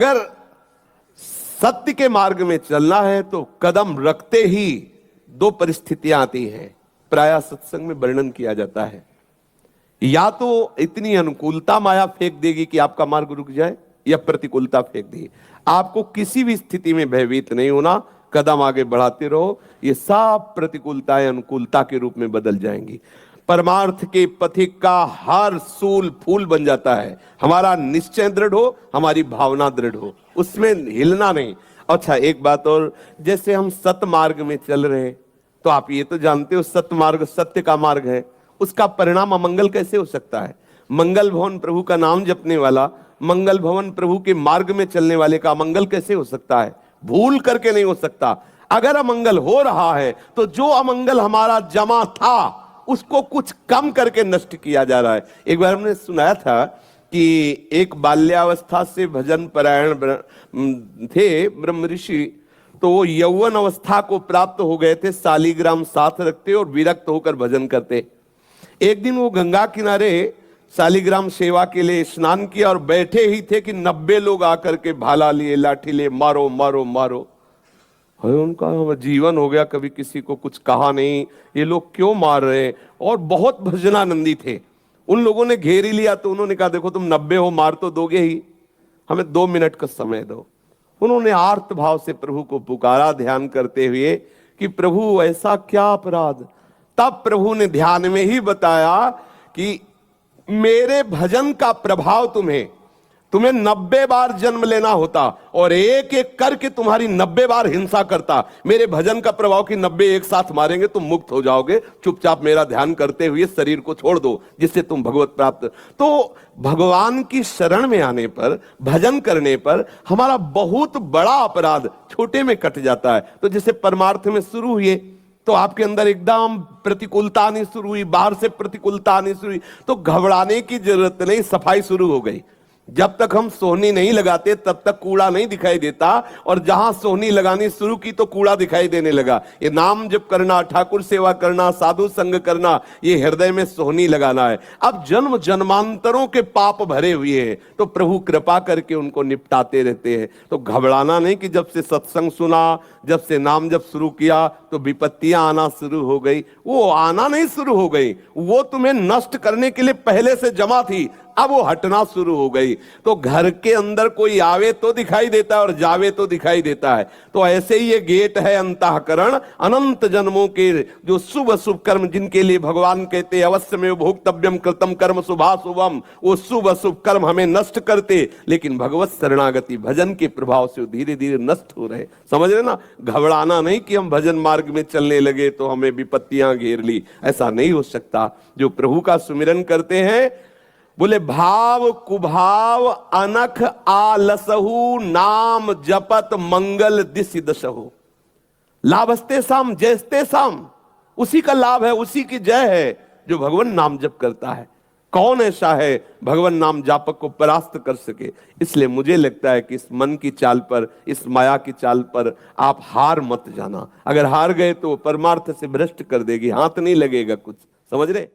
अगर सत्य के मार्ग में चलना है तो कदम रखते ही दो परिस्थितियां आती हैं, प्रायः सत्संग में वर्णन किया जाता है। या तो इतनी अनुकूलता माया फेंक देगी कि आपका मार्ग रुक जाए, या प्रतिकूलता फेंक देगी। आपको किसी भी स्थिति में भयभीत नहीं होना, कदम आगे बढ़ाते रहो। ये सब प्रतिकूलताएं अनुकूलता के रूप में बदल जाएंगी। परमार्थ के पथिक का हर सूल फूल बन जाता है। हमारा निश्चय दृढ़ हो, हमारी भावना दृढ़ हो, उसमें हिलना नहीं। अच्छा, एक बात और, जैसे हम सत्य मार्ग में चल रहे हैं तो आप ये तो जानते हो सत्य मार्ग सत्य का मार्ग है, उसका परिणाम अमंगल कैसे हो सकता है? मंगल भवन प्रभु का नाम जपने वाला, मंगल भवन प्रभु के मार्ग में चलने वाले का अमंगल कैसे हो सकता है? भूल करके नहीं हो सकता। अगर अमंगल हो रहा है तो जो अमंगल हमारा जमा था उसको कुछ कम करके नष्ट किया जा रहा है। एक बार हमने सुनाया था कि एक बाल्यावस्था से भजन परायण थे ब्रह्म ऋषि, तो वो यौवन अवस्था को प्राप्त हो गए थे। शालिग्राम साथ रखते और विरक्त होकर भजन करते। एक दिन वो गंगा किनारे शालिग्राम सेवा के लिए स्नान किया और बैठे ही थे कि 90 लोग आकर के भाला लिए, लाठी लिए, मारो मारो मारो। उनका जीवन हो गया, कभी किसी को कुछ कहा नहीं, ये लोग क्यों मार रहे हैं? और बहुत भजनानंदी थे। उन लोगों ने घेर ही लिया तो उन्होंने कहा, देखो तुम 90 हो, मार तो दोगे ही, हमें 2 मिनट का समय दो। उन्होंने आर्त भाव से प्रभु को पुकारा, ध्यान करते हुए कि प्रभु ऐसा क्या अपराध। तब प्रभु ने ध्यान में ही बताया कि मेरे भजन का प्रभाव तुम्हें 90 बार जन्म लेना होता और एक एक करके तुम्हारी 90 बार हिंसा करता। मेरे भजन का प्रभाव कि 90 एक साथ मारेंगे, तुम मुक्त हो जाओगे। चुपचाप मेरा ध्यान करते हुए शरीर को छोड़ दो, जिससे तुम भगवत प्राप्त। तो भगवान की शरण में आने पर, भजन करने पर हमारा बहुत बड़ा अपराध छोटे में कट जाता है। तो जैसे परमार्थ में शुरू हुए तो आपके अंदर एकदम प्रतिकूलता आनी शुरू हुई, बाहर से प्रतिकूलता आनी शुरू हुई, तो घबराने की जरूरत नहीं, सफाई शुरू हो गई। जब तक हम सोहनी नहीं लगाते तब तक कूड़ा नहीं दिखाई देता, और जहां सोहनी लगानी शुरू की तो कूड़ा दिखाई देने लगा। ये नाम जप करना, ठाकुर सेवा करना, साधु संग करना, ये हृदय में सोहनी लगाना है। अब जन्म जन्मांतरों के पाप भरे हुए हैं तो प्रभु कृपा करके उनको निपटाते रहते हैं। तो घबराना नहीं कि जब से सत्संग सुना, जब से नाम जप शुरू किया तो विपत्तियां आना शुरू हो गई। वो आना नहीं शुरू हो गई, वो तुम्हें नष्ट करने के लिए पहले से जमा थी, अब वो हटना शुरू हो गई। तो घर के अंदर कोई आवे तो दिखाई देता है और जावे तो दिखाई देता है। तो ऐसे ही ये गेट है अंतःकरण, अनंत जन्मों के जो शुभ शुभ कर्म, जिनके लिए भगवान कहते हैं अवश्य में भोक्तव्यम कृतम कर्म शुभाशुभम, वो शुभ शुभ कर्म हमें नष्ट करते, लेकिन भगवत शरणागति भजन के प्रभाव से धीरे धीरे नष्ट हो रहे। समझ रहे ना? घबराना नहीं कि हम भजन मार्ग में चलने लगे तो हमें विपत्तियां घेर ली, ऐसा नहीं हो सकता। जो प्रभु का सुमिरन करते हैं, बोले भाव कुभाव अनख आलसहु, नाम जपत मंगल दिशि दशहु। लाभस्ते साम जयस्ते साम, उसी का लाभ है, उसी की जय है जो भगवान नाम जप करता है। कौन ऐसा है भगवान नाम जापक को परास्त कर सके? इसलिए मुझे लगता है कि इस मन की चाल पर, इस माया की चाल पर आप हार मत जाना। अगर हार गए तो परमार्थ से भ्रष्ट कर देगी, हाथ नहीं लगेगा कुछ। समझ रहे?